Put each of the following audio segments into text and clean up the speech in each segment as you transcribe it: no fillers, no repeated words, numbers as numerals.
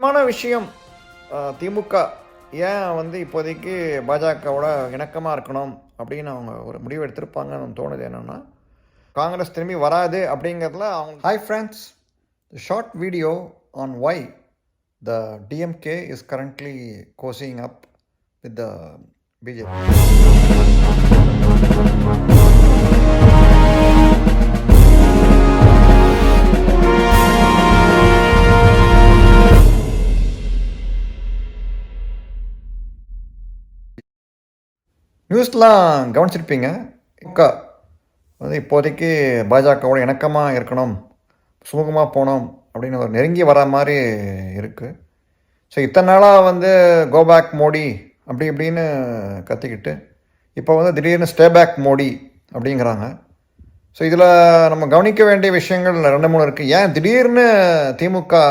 முக்கியமான விஷயம் திமுக ஏன் இப்போதைக்கு பாஜகவோட இணக்கமாக இருக்கணும் அப்படின்னு அவங்க ஒரு முடிவு எடுத்திருப்பாங்கன்னு தோணுது. என்னென்னா காங்கிரஸ் திரும்பி வராது அப்படிங்கிறதுல அவங்க. Hi friends, short video on why the DMK is currently cozying up with the BJP. நியூஸ்லாம் கவனிச்சிருப்பீங்க. இப்போதைக்கு பாஜகவோட இணக்கமாக இருக்கணும், சுமூகமாக போகணும் அப்படின்னு ஒரு நெருங்கி வர மாதிரி இருக்குது. ஸோ இத்தனை நாளாக கோபேக் மோடி அப்படி இப்படின்னு கத்திக்கிட்டு இப்போ திடீர்னு ஸ்டே பேக் மோடி அப்படிங்கிறாங்க. ஸோ இதில் நம்ம கவனிக்க வேண்டிய விஷயங்கள் 2-3 இருக்குது. ஏன் திடீர்னு திமுக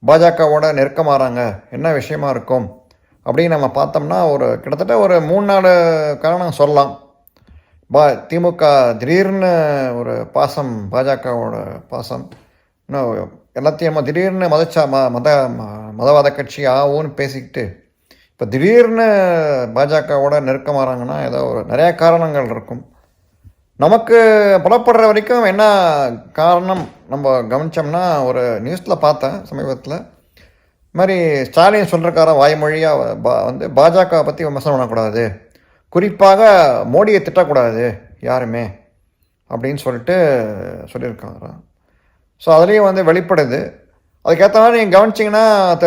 பாஜகவோட நெருக்கமாகறாங்க, என்ன விஷயமா இருக்கும் அப்படின்னு நம்ம பார்த்தோம்னா கிட்டத்தட்ட ஒரு 3-4 காரணம் சொல்லலாம். திமுக திடீர்னு ஒரு பாசம், பாஜகவோட பாசம், இன்னும் எல்லாத்தையும் நம்ம திடீர்னு மதவாத கட்சி ஆகும்னு பேசிக்கிட்டு இப்போ திடீர்னு பாஜகவோட நெருக்கமாகறாங்கன்னா ஏதோ நிறையா காரணங்கள் இருக்கும். நமக்கு புலப்படுற வரைக்கும் என்ன காரணம் நம்ம கவனித்தோம்னா, ஒரு நியூஸில் பார்த்தேன் சமீபத்தில், இது மாதிரி ஸ்டாலின் சொல்கிறக்கார வாய்மொழியாக பாஜக பற்றி விமர்சனம் பண்ணக்கூடாது, குறிப்பாக மோடியை திட்டக்கூடாது யாருமே அப்படின்னு சொல்லியிருக்காங்க. ஸோ அதுலேயும் வெளிப்படுது. அதுக்கேற்ற மாதிரி நீங்கள் கவனிச்சிங்கன்னா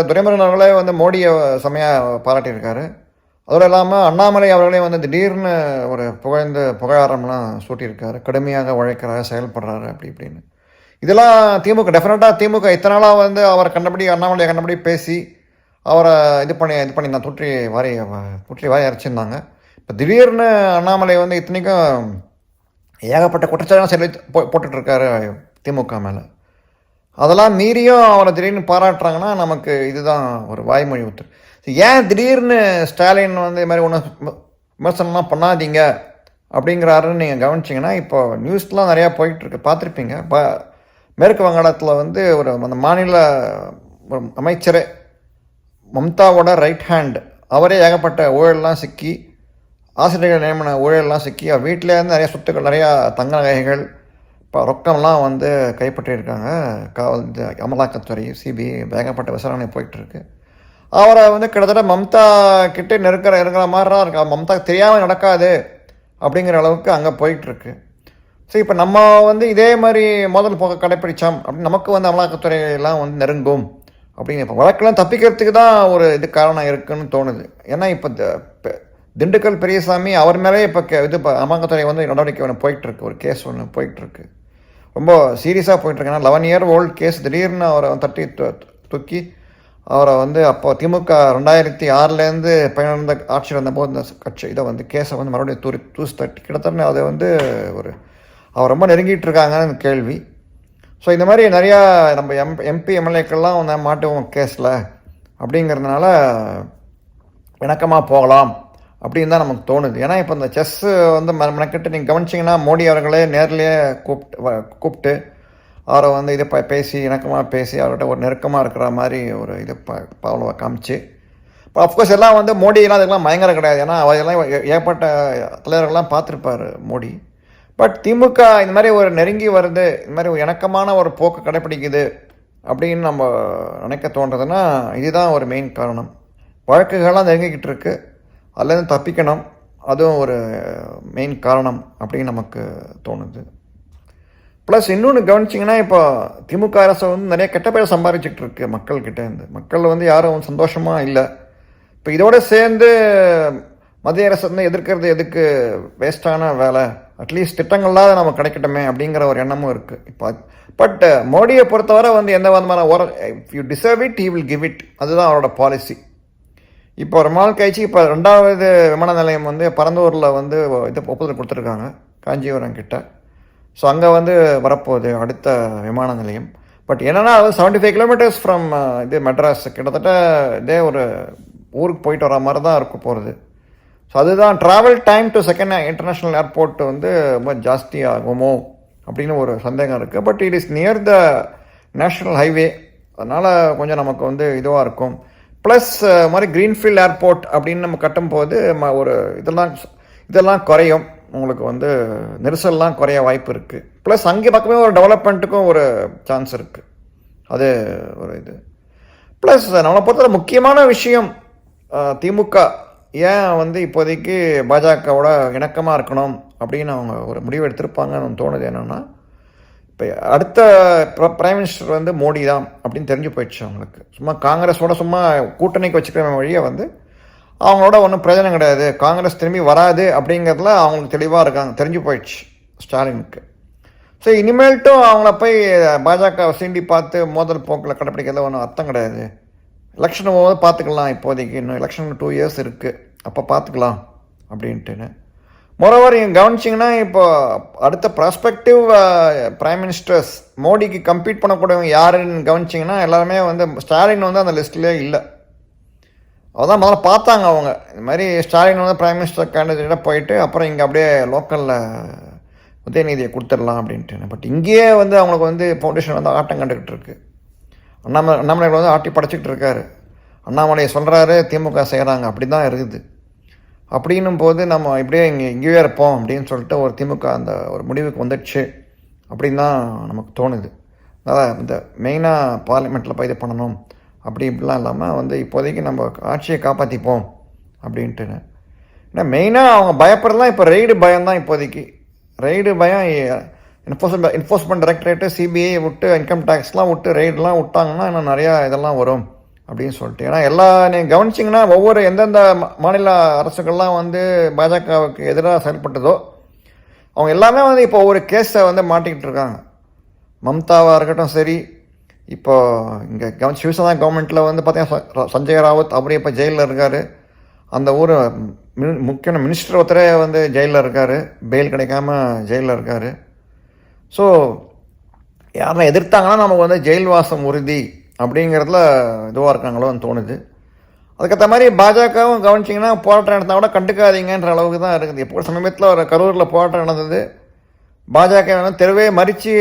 துரைமுருகன் அவர்களே மோடியை செம்மையாக பாராட்டியிருக்காரு. அதோடு இல்லாமல் அண்ணாமலை அவர்களே திடீர்னு ஒரு புகழாரம்லாம் சூட்டியிருக்காரு, கடுமையாக உழைக்கிறாரு, செயல்படுறாரு அப்படி இப்படின்னு. இதெல்லாம் டெஃபினட்டாக திமுக இத்தனை நாளாக அவரை கண்டபடி, அண்ணாமலையை கண்டபடி பேசி அவரை இது பண்ணி நான் தூற்றி வாரி அரைச்சிருந்தாங்க. இப்போ திடீர்னு அண்ணாமலை இத்தனைக்கும் ஏகப்பட்ட குற்றச்சாட்டு போட்டுட்ருக்காரு திமுக மேலே. அதெல்லாம் மீறியும் அவரை திடீர்னு பாராட்டுறாங்கன்னா நமக்கு இதுதான் ஒரு வாய்மொழி உத்தரவு. ஏன் திடீர்னு ஸ்டாலின் இது மாதிரி விமர்சனம்லாம் பண்ணாதீங்க அப்படிங்கிறாருன்னு நீங்கள் கவனிச்சிங்கன்னா, இப்போ நியூஸ்லாம் நிறையா போயிட்டுருக்கு, பார்த்துருப்பீங்க. மேற்கு வங்காளத்தில் அந்த மாநில ஒரு அமைச்சரே, மம்தாவோட ரைட் ஹேண்ட், அவரே ஏகப்பட்ட ஊழல்லாம் சிக்கி, ஆசிரியர்கள் நியமன ஊழல்லாம் சிக்கி, அவர் வீட்டிலேருந்து நிறையா சொத்துக்கள், நிறையா தங்க நகைகள், இப்போ ரொக்கம்லாம் கைப்பற்றியிருக்காங்க. அமலாக்கத்துறை, சிபிஐ ஏகப்பட்ட விசாரணை போயிட்டுருக்கு. அவரை கிட்டத்தட்ட மம்தா கிட்டே இருக்கிற மாதிரி தான் இருக்கா. மம்தா தெரியாமல் நடக்காது அப்படிங்கிற அளவுக்கு அங்கே போயிட்டுருக்கு. ஸோ இப்போ நம்ம இதே மாதிரி முதல் போக கடைப்பிடிச்சோம் அப்படின்னு நமக்கு அமலாக்கத்துறையெல்லாம் நெருங்கும் அப்படின்னு இப்போ வழக்கெல்லாம் தப்பிக்கிறதுக்கு தான் ஒரு இது காரணம் இருக்குதுன்னு தோணுது. ஏன்னா இப்போ திண்டுக்கல் பெரியசாமி அவர் மேலே இப்போ அமலாக்கத்துறை நடவடிக்கை ஒன்று போயிட்டுருக்கு, ஒரு கேஸ் ஒன்று போயிட்டுருக்கு, ரொம்ப சீரியஸாக போயிட்டுருக்கு. ஏன்னா 11 year old கேஸ். திடீர்னு அவரை தட்டி தூக்கி அவரை அப்போ திமுக 2006 பயணிந்த ஆட்சியில் இருந்தபோது இந்த கட்சி இதை கேஸை மறுபடியும் தூசி தட்டி கிட்டத்தட்ட அதை அவர் ரொம்ப நெருங்கிட்டு இருக்காங்கன்னு கேள்வி. ஸோ இந்த மாதிரி நிறையா நம்ம எம்பி எம்எல்ஏக்கள்லாம் மாட்டுவோம் கேஸில் அப்படிங்கிறதுனால இணக்கமாக போகலாம் அப்படின்னு தான் நமக்கு தோணுது. ஏன்னா இப்போ இந்த செஸ்ஸு மெனக்கிட்டு நீங்கள் கவனிச்சிங்கன்னா, மோடி அவர்களே நேர்லேயே கூப்பிட்டு அவரை இதை பேசி, இணக்கமாக பேசி, அவர்கிட்ட ஒரு நெருக்கமாக இருக்கிற மாதிரி ஒரு இது அவ்வளோவா காமிச்சு. இப்போ அஃப்கோர்ஸ் எல்லாம் மோடியெல்லாம் அதுக்கெல்லாம் பயங்கரம் கிடையாது. ஏன்னா அவரெல்லாம் ஏற்பட்ட தலைவர்கள்லாம் பார்த்துருப்பார் மோடி. பட் திமுக இந்த மாதிரி ஒரு நெருங்கி வருது, இந்த மாதிரி ஒரு இணக்கமான ஒரு போக்கு கடைப்பிடிக்குது அப்படின்னு நம்ம நினைக்க தோன்றதுன்னா இதுதான் ஒரு மெயின் காரணம். வழக்குகள்லாம் நெருங்கிக்கிட்டு இருக்கு, அதுலேருந்து தப்பிக்கணும், அதுவும் ஒரு மெயின் காரணம் அப்படின்னு நமக்கு தோணுது. ப்ளஸ் இன்னொன்று கவனிச்சிங்கன்னா, இப்போ திமுக அரசு நிறைய கெட்ட பேரை சம்பாதிச்சுட்டு இருக்கு மக்கள்கிட்டேருந்து. மக்கள் யாரும் சந்தோஷமாக இல்லை. இப்போ இதோடு சேர்ந்து மத்திய அரசு எதிர்க்கிறது எதுக்கு, வேஸ்டான வேலை, அட்லீஸ்ட் திட்டங்கள்லாம் நம்ம கிடைக்கட்டுமே அப்படிங்கிற ஒரு எண்ணமும் இருக்குது இப்போ. பட் மோடியை பொறுத்தவரை எந்த விதமான if you deserve it he will give it, அதுதான் அவரோட பாலிசி. இப்போ ஒரு நாள் கழிச்சு இப்போ 2வது விமான நிலையம் பரந்தூரில் இது ஒப்புதல் கொடுத்துருக்காங்க, காஞ்சிபுரம் கிட்ட. ஸோ அங்கே வரப்போகுது அடுத்த விமான நிலையம். பட் என்னென்னா 75 kilometers ஃப்ரம் இது மெட்ராஸ், கிட்டத்தட்ட இதே ஒரு ஊருக்கு போயிட்டு வர மாதிரி தான் இருக்க போகிறது. ஸோ அதுதான் travel time to second international airport ரொம்ப ஜாஸ்தியாகுமோ அப்படின்னு ஒரு சந்தேகம் இருக்குது. But it is near the national highway அதனால் கொஞ்சம் நமக்கு வந்து இதுவாக இருக்கும். ப்ளஸ் மாதிரி க்ரீன்ஃபீல்ட் ஏர்போர்ட் அப்படின்னு நம்ம கட்டும்போது ஒரு இதெல்லாம் குறையும். உங்களுக்கு வந்து நெரிசல்லாம் குறைய வாய்ப்பு இருக்குது. ப்ளஸ் அங்கே பக்கமே ஒரு டெவலப்மெண்ட்டுக்கும் ஒரு சான்ஸ் இருக்குது. அது ஒரு இது. ப்ளஸ் நம்மளை பொறுத்தவரை முக்கியமான விஷயம், திமுக ஏன் வந்து இப்போதைக்கு பாஜகவோட இணக்கமாக இருக்கணும் அப்படின்னு அவங்க ஒரு முடிவு எடுத்திருப்பாங்கன்னு தோணுது. என்னென்னா, இப்போ அடுத்த பிரைம் மினிஸ்டர் வந்து மோடி தான் அப்படின்னு தெரிஞ்சு போயிடுச்சு அவங்களுக்கு. சும்மா காங்கிரஸோட சும்மா கூட்டணிக்கு வச்சுக்கிற வழியை வந்து அவங்களோட ஒன்றும் பிரயோஜனம் கிடையாது, காங்கிரஸ் திரும்பி வராது அப்படிங்கிறதுல அவங்களுக்கு தெளிவாக இருக்காங்க, தெரிஞ்சு போயிடுச்சு ஸ்டாலினுக்கு. ஸோ இனிமேல்ட்டும் அவங்கள போய் பாஜக சீண்டி பார்த்து மோதல் போக்கில் கடைப்பிடிக்கிறதுல ஒன்றும் அர்த்தம் கிடையாது. எலெக்ஷன் போது பார்த்துக்கலாம், இப்போதைக்கு இன்னும் எலெக்ஷன் 2 years இருக்குது, அப்போ பார்த்துக்கலாம் அப்படின்ட்டுன்னு. மொரோவர் நீங்கள் கவனிச்சிங்கன்னா இப்போ அடுத்த ப்ராஸ்பெக்டிவ் பிரைம் மினிஸ்டர்ஸ் மோடிக்கு கம்பீட் பண்ணக்கூடியவங்க யாருன்னு கவனிச்சிங்கன்னா எல்லாருமே வந்து ஸ்டாலின் வந்து அந்த லிஸ்ட்லேயே இல்லை. அதான் முதல்ல பார்த்தாங்க அவங்க, இந்த மாதிரி ஸ்டாலின் வந்து பிரைம் மினிஸ்டர் கேண்டிடேட்டாக போயிட்டு அப்புறம் இங்கே அப்படியே லோக்கலில் உதயநிதியை கொடுத்துடலாம் அப்படின்ட்டு. பட் இங்கேயே வந்து அவங்களுக்கு வந்து ஃபவுண்டேஷன் வந்து ஆட்டம் கண்டுக்கிட்டு இருக்கு. அண்ணாமலை வந்து ஆட்டி படைச்சிக்கிட்டு இருக்காரு. அண்ணாமலையை சொல்கிறாரு, திமுக செய்கிறாங்க, அப்படி தான் இருக்குது. அப்படின்னும் போது நம்ம இப்படியே இங்கேயே இருப்போம் அப்படின்னு சொல்லிட்டு ஒரு திமுக அந்த ஒரு முடிவுக்கு வந்துடுச்சு அப்படின்னு தான் நமக்கு தோணுது. அதான் இந்த மெயினாக பார்லிமெண்ட்டில் போய் இது பண்ணணும் அப்படி இப்படிலாம் இல்லாமல் வந்து இப்போதைக்கு நம்ம ஆட்சியை காப்பாற்றிப்போம் அப்படின்ட்டுன்னு. ஏன்னா மெயினாக அவங்க பயப்படுறதுலாம் இப்போ ரெய்டு பயம் தான். இப்போதைக்கு ரெய்டு பயம், என்ஃபோர்ஸ்மெண்ட் டைரக்டரேட்டு, சிபிஐ விட்டு, இன்கம் டேக்ஸ்லாம் விட்டு ரெய்டெலாம் விட்டாங்கன்னா இன்னும் நிறையா இதெல்லாம் வரும் அப்படின்னு சொல்லிட்டு. ஏன்னா நீங்கள் கவனிச்சிங்கன்னா ஒவ்வொரு எந்தெந்த மாநில அரசுகள்லாம் வந்து பாஜகவுக்கு எதிராக செயல்பட்டதோ அவங்க எல்லாமே வந்து இப்போ ஒவ்வொரு கேஸை வந்து மாட்டிக்கிட்டு இருக்காங்க. மம்தாவாக இருக்கட்டும் சரி, இப்போ இங்கே சிவசேனா கவர்மெண்ட்டில் வந்து பார்த்தீங்கன்னா சஞ்சய் ராவத் அவரே இப்போ ஜெயிலில் இருக்கார். அந்த ஊர் முக்கியமான மினிஸ்டர் ஒருத்தரே வந்து ஜெயிலில் இருக்கார், பெயில் கிடைக்காம ஜெயிலில் இருக்கார். ஸோ யாரெல்லாம் எதிர்த்தாங்கன்னா நமக்கு வந்து ஜெயில் வாசம் உறுதி அப்படிங்கிறதுல இதுவாக இருக்காங்களோன்னு தோணுது. அதுக்கேற்ற மாதிரி பாஜகவும் கவனிச்சிங்கன்னா போராட்டம் நடந்தால் கூட கண்டுக்காதீங்கன்ற அளவுக்கு தான் இருக்குது. எப்போ சமீபத்தில் ஒரு கரூரில் போராட்டம் நடந்தது, பாஜக வந்து தெருவே மறித்து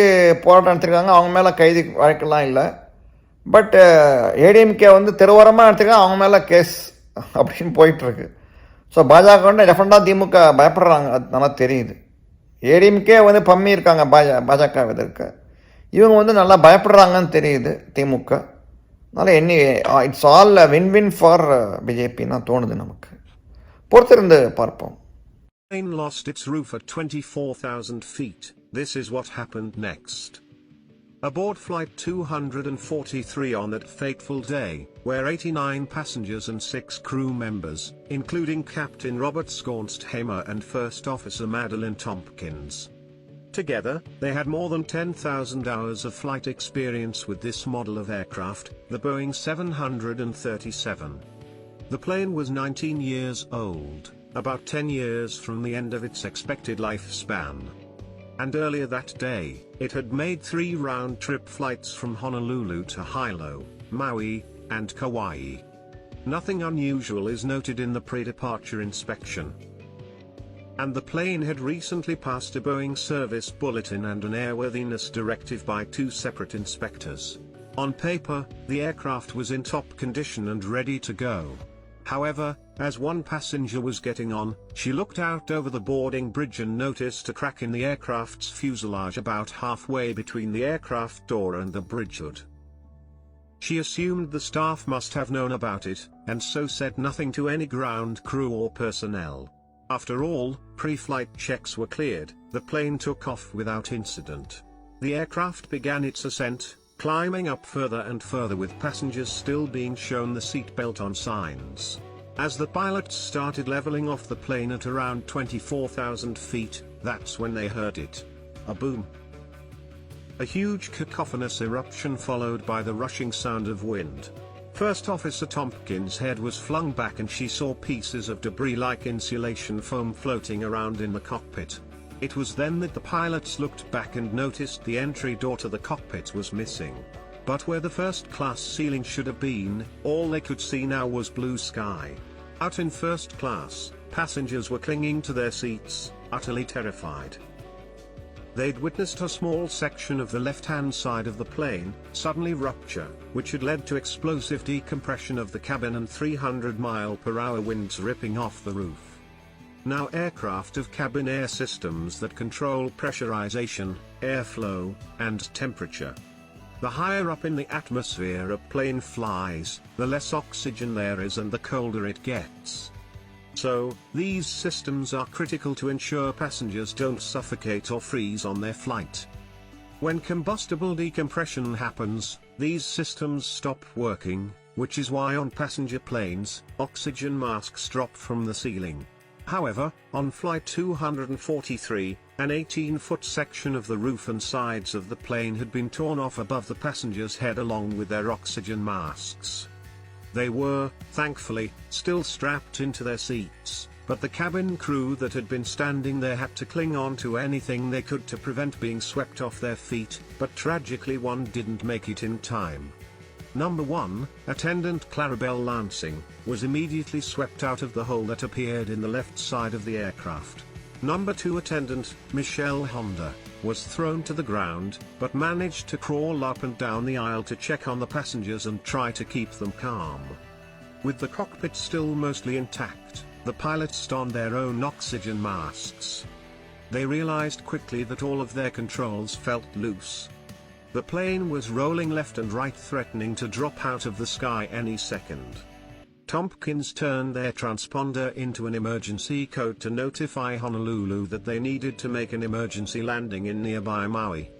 போராட்டம் நடத்திருக்காங்க, அவங்க மேலே கைது வழக்கெல்லாம் இல்லை. பட் ஏடிஎம்கே வந்து தெருவோரமாக எடுத்துருக்காங்க, அவங்க மேலே கேஸ் அப்படின்னு போயிட்டுருக்கு. ஸோ பாஜக வந்து டெஃபரெண்டாக திமுக பயப்படுறாங்க, அது நல்லா தெரியுது. ஏடிஎம்கே வந்து பம்மி இருக்காங்க பாஜக எதிர்க்க, இவங்க வந்து நல்லா பயப்படுறாங்கன்னு தெரியுது திமுக. அதனால் இட்ஸ் ஆல் வின் ஃபார் பிஜேபின்னு தான் தோணுது நமக்கு. பொறுத்திருந்து பார்ப்போம். Plane lost its roof at 24,000 feet. This is what happened next. Aboard flight 243 on that fateful day, were 89 passengers and 6 crew members, including Captain Robert Skornsthamer and First Officer Madeline Tompkins. Together, they had more than 10,000 hours of flight experience with this model of aircraft, the Boeing 737. The plane was 19 years old, about 10 years from the end of its expected lifespan. And earlier that day, it had made 3 round-trip flights from Honolulu to Hilo, Maui, and Kauai. Nothing unusual is noted in the pre-departure inspection. And the plane had recently passed a Boeing service bulletin and an airworthiness directive by 2 separate inspectors. On paper, the aircraft was in top condition and ready to go. However, as one passenger was getting on, she looked out over the boarding bridge and noticed a crack in the aircraft's fuselage about halfway between the aircraft door and the bridge hood. She assumed the staff must have known about it, and so said nothing to any ground crew or personnel. After all, pre-flight checks were cleared, the plane took off without incident. The aircraft began its ascent, climbing up further and further with passengers still being shown the seatbelt on signs. As the pilots started leveling off the plane at around 24,000 feet, that's when they heard it. A boom. A huge cacophonous eruption followed by the rushing sound of wind. First Officer Tompkins' head was flung back and she saw pieces of debris like insulation foam floating around in the cockpit. It was then that the pilots looked back and noticed the entry door to the cockpit was missing. But where the first-class ceiling should have been, all they could see now was blue sky. Out in first class, passengers were clinging to their seats, utterly terrified. They'd witnessed a small section of the left-hand side of the plane suddenly rupture, which had led to explosive decompression of the cabin and 300-mile-per-hour winds ripping off the roof. Now aircraft have cabin air systems that control pressurization, airflow, and temperature. The higher up in the atmosphere a plane flies, the less oxygen there is and the colder it gets. So, these systems are critical to ensure passengers don't suffocate or freeze on their flight. When combustible decompression happens, these systems stop working, which is why on passenger planes, oxygen masks drop from the ceiling. However, on Flight 243, an 18-foot section of the roof and sides of the plane had been torn off above the passenger's head along with their oxygen masks. They were, thankfully, still strapped into their seats, but the cabin crew that had been standing there had to cling on to anything they could to prevent being swept off their feet, but tragically one didn't make it in time. Number 1, Attendant Clarabelle Lansing, was immediately swept out of the hole that appeared in the left side of the aircraft. Number 2, Attendant Michelle Honda, was thrown to the ground, but managed to crawl up and down the aisle to check on the passengers and try to keep them calm. With the cockpit still mostly intact, the pilots donned their own oxygen masks. They realized quickly that all of their controls felt loose. The plane was rolling left and right, threatening to drop out of the sky any second. Tompkins turned their transponder into an emergency code to notify Honolulu that they needed to make an emergency landing in nearby Maui.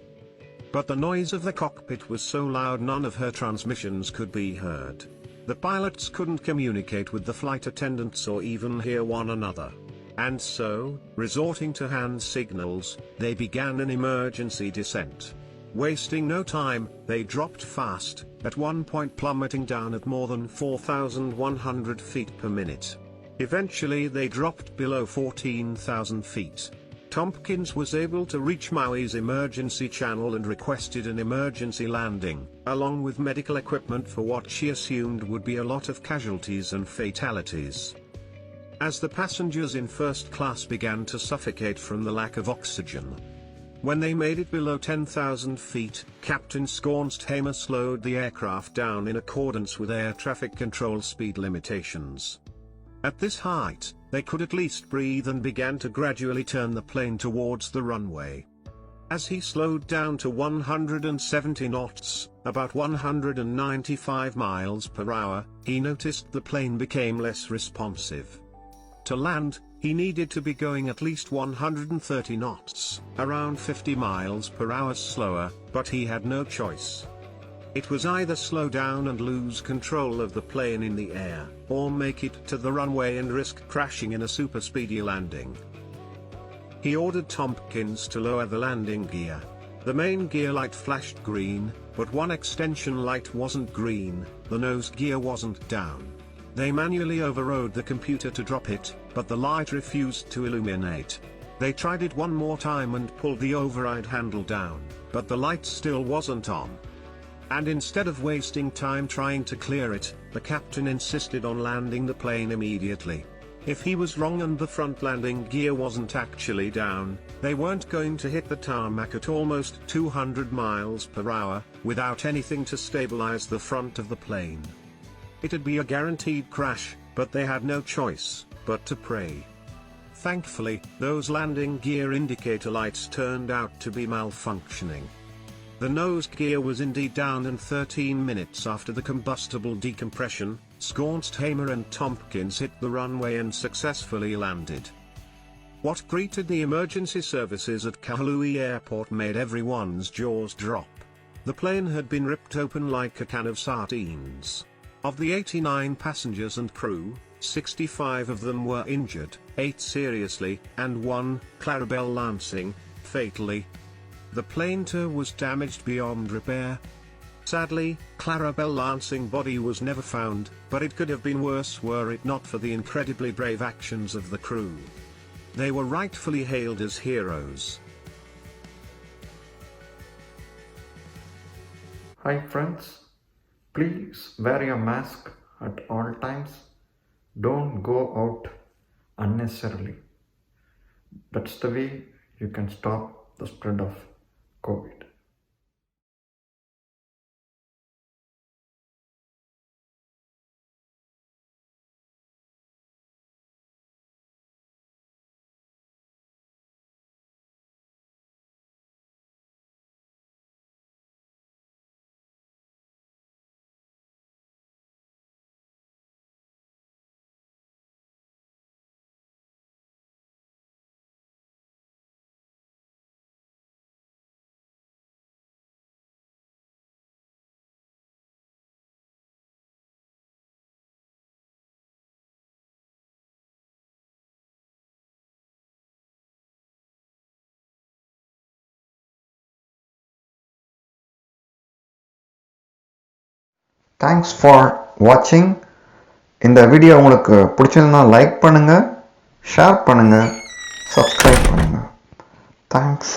But the noise of the cockpit was so loud none of her transmissions could be heard. The pilots couldn't communicate with the flight attendants or even hear one another. And so, resorting to hand signals, they began an emergency descent. Wasting no time, they dropped fast, at one point plummeting down at more than 4,100 feet per minute. Eventually they dropped below 14,000 feet. Tompkins was able to reach Maui's emergency channel and requested an emergency landing, along with medical equipment for what she assumed would be a lot of casualties and fatalities. As the passengers in first class began to suffocate from the lack of oxygen. When they made it below 10,000 feet, Captain Skornsthamer slowed the aircraft down in accordance with air traffic control speed limitations. At this height, they could at least breathe and began to gradually turn the plane towards the runway. As he slowed down to 170 knots, about 195 miles per hour, he noticed the plane became less responsive. To land, he needed to be going at least 130 knots, around 50 miles per hour slower, but he had no choice. It was either slow down and lose control of the plane in the air, or make it to the runway and risk crashing in a super speedy landing. He ordered Tompkins to lower the landing gear. The main gear light flashed green, but one extension light wasn't green, the nose gear wasn't down. They manually overrode the computer to drop it, but the light refused to illuminate. They tried it one more time and pulled the override handle down, but the light still wasn't on. And instead of wasting time trying to clear it, the captain insisted on landing the plane immediately. If he was wrong and the front landing gear wasn't actually down, they weren't going to hit the tarmac at almost 200 miles per hour, without anything to stabilize the front of the plane. It'd be a guaranteed crash, but they had no choice but to pray. Thankfully, those landing gear indicator lights turned out to be malfunctioning. The nose gear was indeed down, and 13 minutes after the combustible decompression, Skornsthamer and Tompkins hit the runway and successfully landed. What greeted the emergency services at Kahului Airport made everyone's jaws drop. The plane had been ripped open like a can of sardines. Of the 89 passengers and crew, 65 of them were injured, 8 seriously, and 1, Clarabelle Lansing, fatally. The plane too was damaged beyond repair. Sadly, Clarabelle Lansing's body was never found, but it could have been worse were it not for the incredibly brave actions of the crew. They were rightfully hailed as heroes. Hi friends, please wear your mask at all times. Don't go out unnecessarily. That's the way you can stop the spread of COVID. Thanks for watching. இந்த video உங்களுக்கு பிடிச்சிருந்தா like பண்ணுங்கள், share பண்ணுங்கள், subscribe பண்ணுங்கள். Thanks.